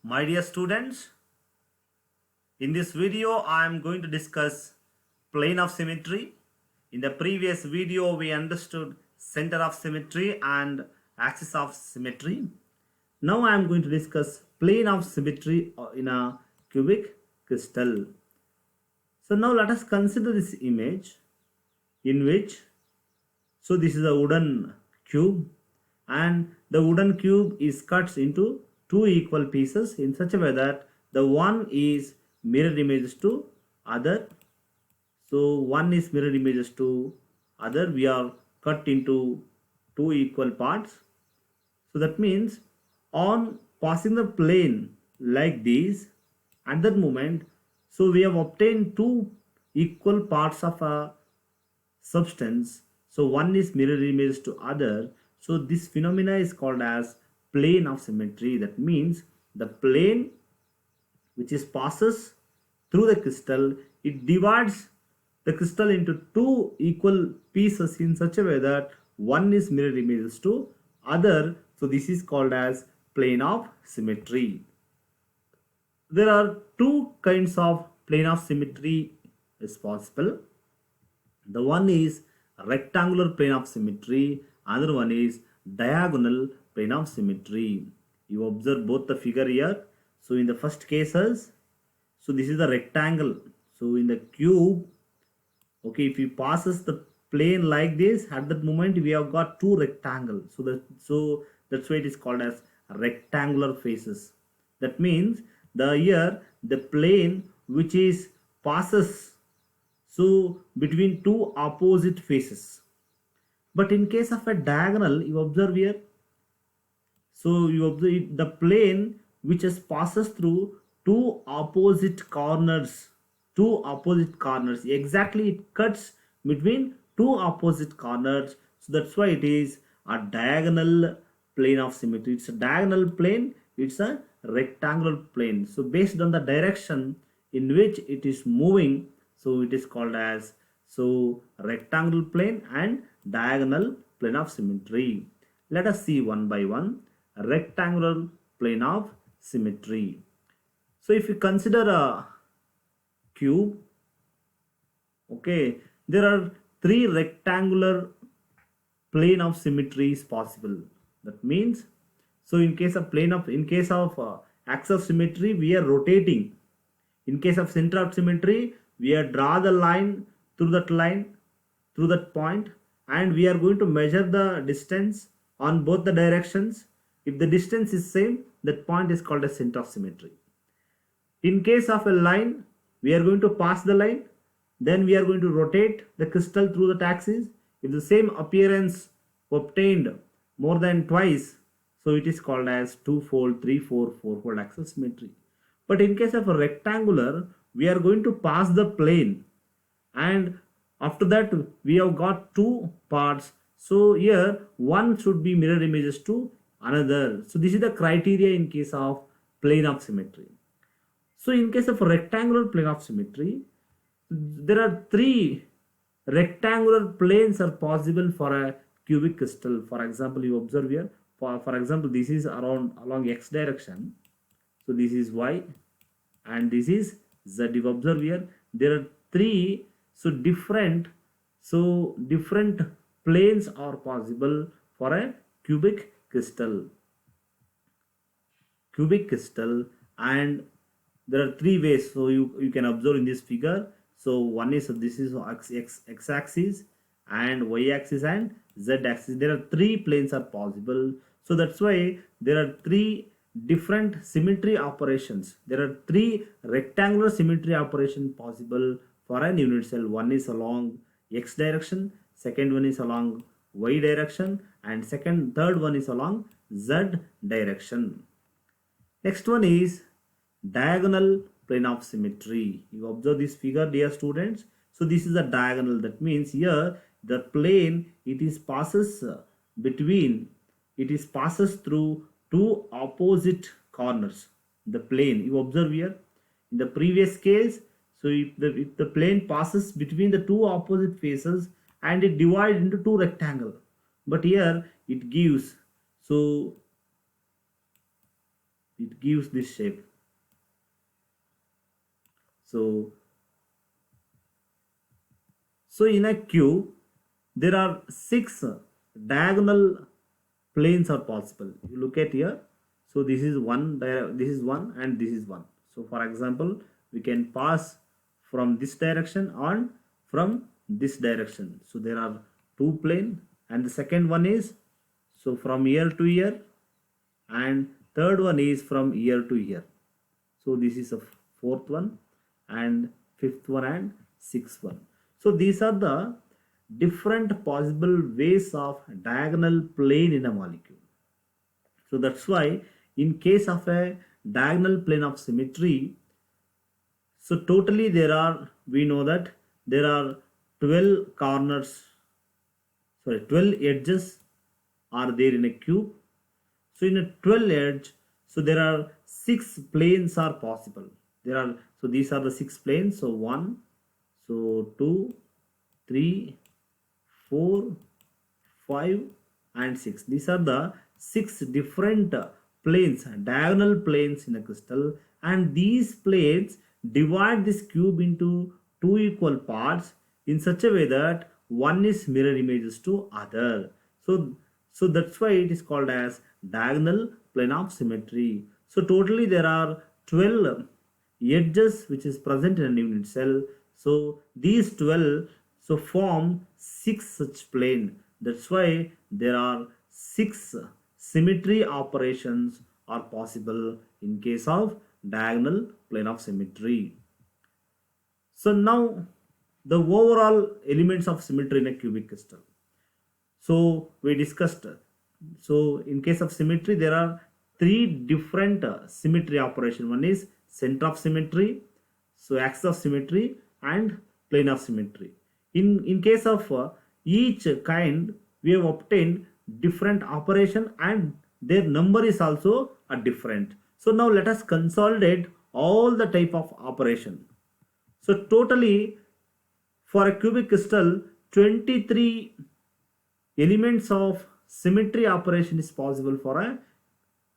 My dear students, in this video I am going to discuss plane of symmetry. In the previous video we understood center of symmetry and axis of symmetry. Now I am going to discuss plane of symmetry in a cubic crystal. So now let us consider this image in which, so this is a wooden cube and the wooden cube is cut into two equal pieces in such a way that the one is mirror images to other. So one is mirror images to other. We are cut into two equal parts. So that means on passing the plane like this, at that moment, so we have obtained two equal parts of a substance. So one is mirror image to other. So this phenomena is called as plane of symmetry. That means the plane which is passes through the crystal, it divides the crystal into two equal pieces in such a way that one is mirror images to other. So this is called as plane of symmetry. There are two kinds of plane of symmetry is possible. The one is rectangular plane of symmetry, other one is diagonal plane of symmetry. You observe both the figure here. So in the first cases, so this is the rectangle. So in the cube, okay, if you passes the plane like this, at that moment we have got two rectangles. So that's why it is called as rectangular faces. That means the plane which is passes so between two opposite faces. But in case of a diagonal, you observe here, so you observe the plane which is passes through two opposite corners. Exactly, it cuts between two opposite corners. So that's why it is a diagonal plane of symmetry. It's a diagonal plane. It's a rectangular plane. So based on the direction in which it is moving, so it is called as so rectangular plane and diagonal plane of symmetry. Let us see one by one. Rectangular plane of symmetry. So if you consider a cube, okay, there are three rectangular plane of symmetry is possible. That means, so in case of axis of symmetry, we are rotating. In case of center of symmetry, we are draw the line through that point, and we are going to measure the distance on both the directions. If the distance is same, that point is called a center of symmetry. In case of a line, we are going to pass the line, then we are going to rotate the crystal through the axis. If the same appearance obtained more than twice, so it is called as two-fold, three-fold, four-fold axis symmetry. But in case of a rectangular, we are going to pass the plane, and after that we have got two parts. So here one should be mirror images to another. So this is the criteria in case of plane of symmetry. So in case of a rectangular plane of symmetry, there are three rectangular planes are possible for a cubic crystal. For example, you observe here, for example, this is along x direction. So this is y and this is z. You observe here, there are three different planes are possible for a cubic crystal, and there are three ways. So you can observe in this figure. So one is, this is x axis and y axis and z axis. There are three planes are possible. So that's why there are three different symmetry operations. There are three rectangular symmetry operation possible for an unit cell. One is along x direction, second one is along y direction, and third one is along z direction. Next one is diagonal plane of symmetry. You observe this figure, dear students. So this is a diagonal. That means here the plane it is passes through two opposite corners. The plane you observe here in the previous case. So if the plane passes between the two opposite faces and it divides into two rectangle, but here it gives, so it gives this shape. So in a cube there are 6 diagonal planes are possible. You look at here. So this is one, this is one, and this is one. So for example, we can pass from this direction and from this direction. So there are 2 plane, and the second one is so from here to here, and third one is from here to here. So this is a fourth one, and fifth one, and sixth one. So these are the different possible ways of diagonal plane in a molecule. So that's why in case of a diagonal plane of symmetry, so totally we know that there are 12 corners, 12 edges are there in a cube. So in a 12 edge, so there are 6 planes are possible. So these are the 6 planes. So 1, so 2, 3, 4, 5, and 6. These are the 6 different planes, diagonal planes in a crystal, and these planes divide this cube into 2 equal parts in such a way that one is mirror images to other. So that's why it is called as diagonal plane of symmetry. So totally there are 12 edges which is present in a unit cell. So these 12 so form 6 such plane. That's why there are 6 symmetry operations are possible in case of diagonal plane of symmetry. So now the overall elements of symmetry in a cubic crystal. So we discussed. So in case of symmetry, there are 3 different symmetry operation. One is center of symmetry, so axis of symmetry, and plane of symmetry. In case of each kind, we have obtained different operation, and their number is also a different. So now let us consolidate all the type of operation. So totally for a cubic crystal, 23 elements of symmetry operation is possible for a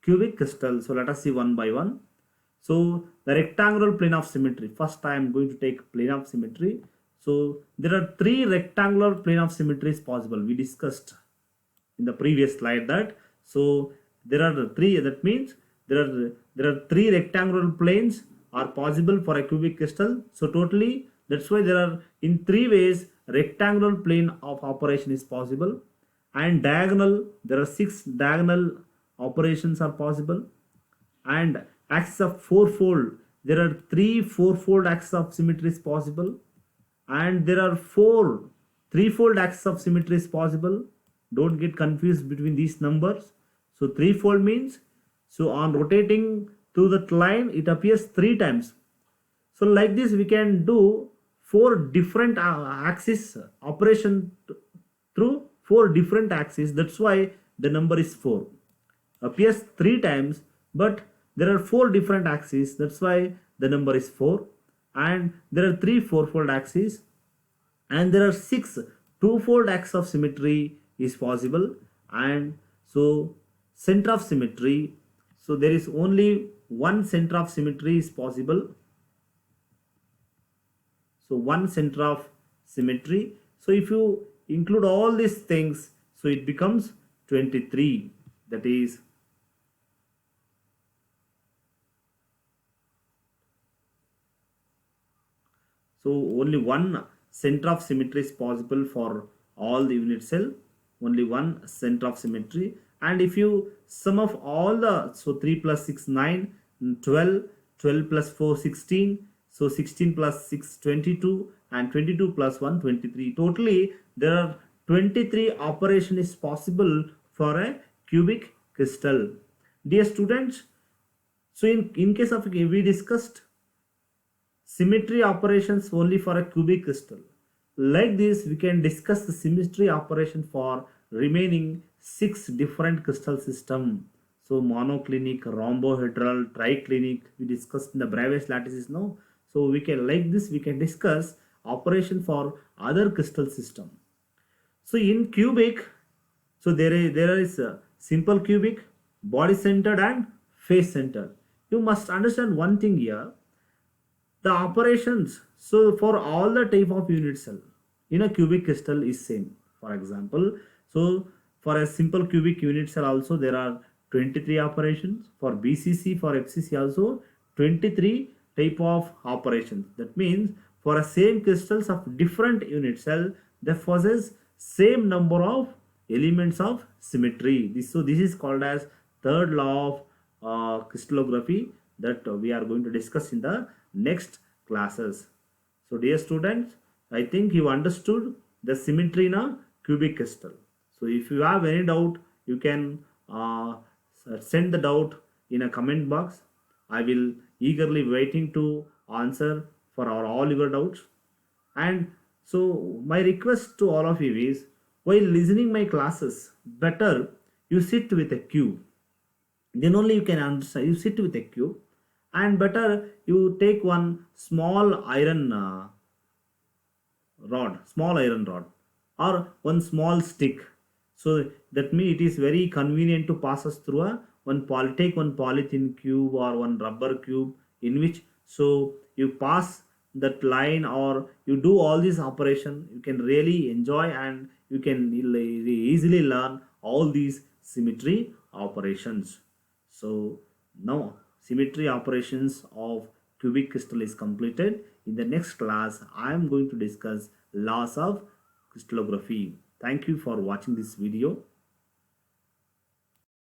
cubic crystal. So let us see one by one. So the rectangular plane of symmetry. First I am going to take plane of symmetry. So there are 3 rectangular plane of symmetry is possible. We discussed in the previous slide that. So there are 3. That means there are 3 rectangular planes are possible for a cubic crystal. So totally that's why there are in 3 ways rectangular plane of operation is possible, and diagonal there are 6 diagonal operations are possible, and axis of 4-fold there are 3 4-fold axis of symmetry is possible, and there are 4 3-fold axis of symmetry is possible. Don't get confused between these numbers. So 3-fold means so on rotating through that line it appears 3 times. So like this we can do 4 different axis operation through 4 different axes. That's why the number is 4. Appears 3 times, but there are 4 different axes. That's why the number is 4. And there are 3 4-fold axes, and there are 6 2-fold axis of symmetry is possible. And so center of symmetry, so there is only one center of symmetry is possible. So one center of symmetry. So if you include all these things, so it becomes 23. That is so only one center of symmetry is possible for all the unit cell. Only one center of symmetry. And if you sum of all the, so 3 plus 6 9, 12, 12 plus 4 16, so 16 plus 6 22, and 22 plus 1 23. Totally there are 23 operation is possible for a cubic crystal. Dear students, so in case of we discussed symmetry operations only for a cubic crystal. Like this we can discuss the symmetry operation for remaining 6 different crystal system. So monoclinic, rhombohedral, triclinic we discussed in the Bravais lattices now. So we can like this we can discuss operation for other crystal system. So in cubic, so there is a simple cubic, body centered, and face center. You must understand one thing here, the operations. So for all the type of unit cell in a cubic crystal is same. For example, so for a simple cubic unit cell also there are 23 operations. For BCC, for FCC also 23 type of operations. That means for a same crystals of different unit cell they possess same number of elements of symmetry. This is called as third law of crystallography that we are going to discuss in the next classes. So dear students, I think you understood the symmetry in a cubic crystal. So if you have any doubt, you can send the doubt in a comment box. I will eagerly waiting to answer for all your doubts. And so my request to all of you is, while listening my classes, better you sit with a cube, then only you can understand. You sit with a cube, and better you take one small iron small iron rod, or one small stick. So that means it is very convenient to pass us through a take one polythene cube or one rubber cube in which, so you pass that line or you do all this operation, you can really enjoy and you can easily learn all these symmetry operations. So now symmetry operations of cubic crystal is completed. In the next class, I am going to discuss laws of crystallography. Thank you for watching this video.